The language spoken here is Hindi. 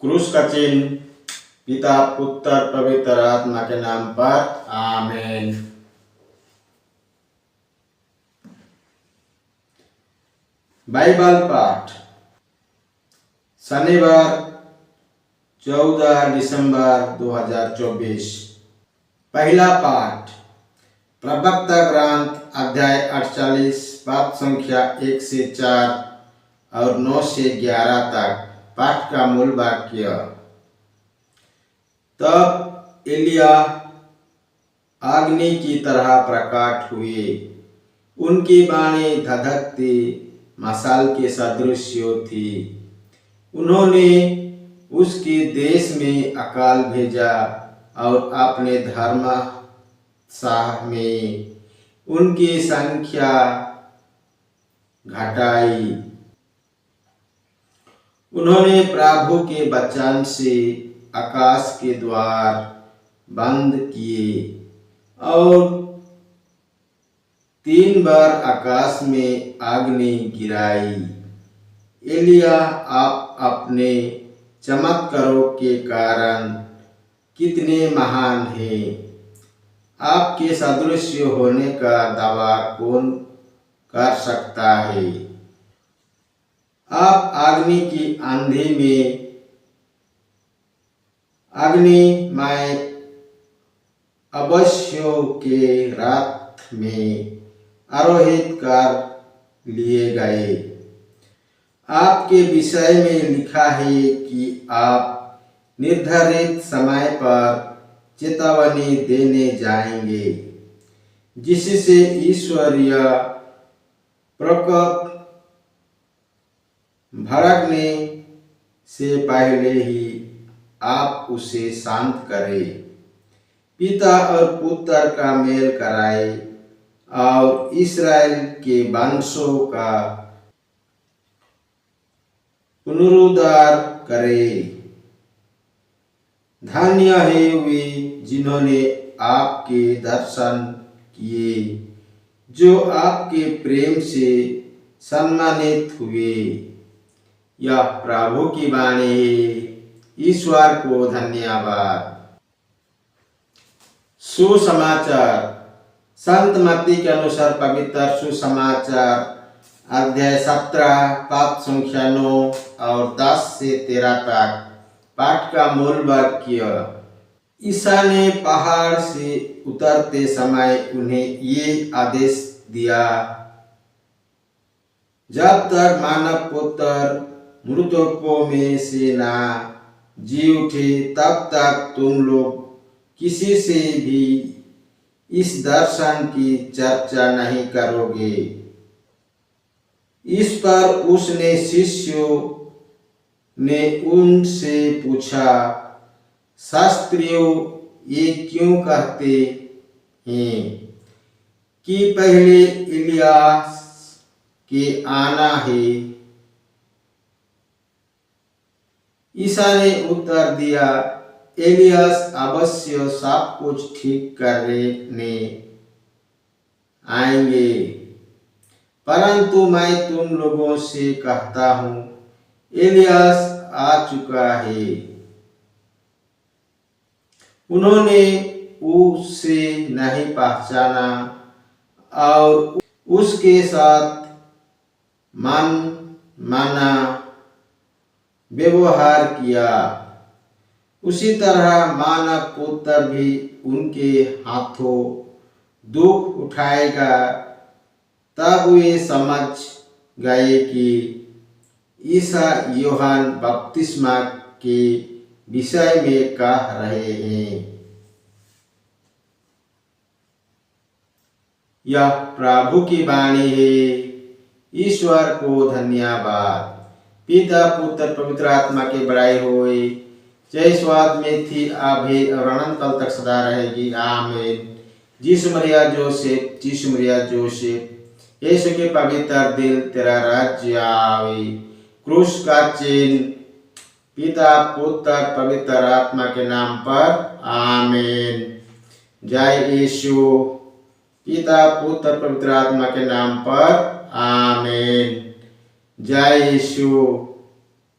क्रूस का चिन्ह पिता पुत्र पवित्र आत्मा के नाम पर आमीन। बाइबल पाठ शनिवार 14 दिसंबर 2024। पहला पाठ प्रवक्ता ग्रंथ अध्याय 48 पाठ संख्या 1 से 4 और 9 से 11 तक। पाठ का मूल वाक्य। तब एलिया अग्नि की तरह प्रकट हुए, उनकी वाणी धधकती मशाल के सदृश थी। उन्होंने उसके देश में अकाल भेजा और अपने धर्मशाला में उनकी संख्या घटाई। उन्होंने प्रभु के वचन से आकाश के द्वार बंद किए और 3 बार आकाश में अग्नि गिराई। एलिया आप अपने चमत्कारों के कारण कितने महान हैं। आपके सदृश होने का दावा कौन कर सकता है। आप अग्नि की आंधी में अग्निमय अवश्यों के रथ में आरोहित कर लिए गए। आपके विषय में लिखा है कि आप निर्धारित समय पर चेतावनी देने जाएंगे, जिससे ईश्वरीय प्रकोप भड़कने से पहले ही आप उसे शांत करें, पिता और पुत्र का मेल कराए और इस्राएल के वंशों का पुनरुद्धार करे। धन्य है वे जिन्होंने आपके दर्शन किए, जो आपके प्रेम से सम्मानित हुए। यह प्रभु की वाणी है। ईश्वर को धन्यवाद। सुसमाचार। संत मत्ती के अनुसार पवित्र सुसमाचार अध्याय 17 पाठ संख्या 9 और 10 से 13 तक। पाठ का मूल वाक्य। ईसा ने पहाड़ से उतरते समय उन्हें ये आदेश दिया, जब तक मानव पुत्र मृतकों में से ना जी उठे, तब तक तुम लोग किसी से भी इस दर्शन की चर्चा नहीं करोगे। इस पर उसने शिष्यों ने उनसे पूछा, शास्त्रियों, ये क्यों कहते हैं कि पहले इलियास के आना है? ईसा ने उत्तर दिया, एलियास अवश्य सब कुछ ठीक करने आएंगे, परंतु मैं तुम लोगों से कहता हूँ, एलियास आ चुका है। उन्होंने उसे नहीं पहचाना और उसके साथ मनमाना व्यवहार किया। उसी तरह मानव पुत्र भी उनके हाथों दुख उठाएगा। तब वे समझ गए कि ईसा यूहन्ना बपतिस्मा के विषय में कह रहे हैं। यह प्रभु की वाणी है। ईश्वर को धन्यवाद। पिता पुत्र पवित्र आत्मा की बड़ाई होए, जय स्वाद में थी आभे और अनंत काल तक सदा रहेगी। आमीन। यीशु मरिया जोसेफ, यीशु मरिया जोसेफ, यीशु के पवित्र दिल, तेरा राज्य आवे। क्रूस का चिन्ह पिता पुत्र पवित्र आत्मा के नाम पर आमीन। जय यीशु। पिता पुत्र पवित्र आत्मा के नाम पर आमीन। जय यीशु।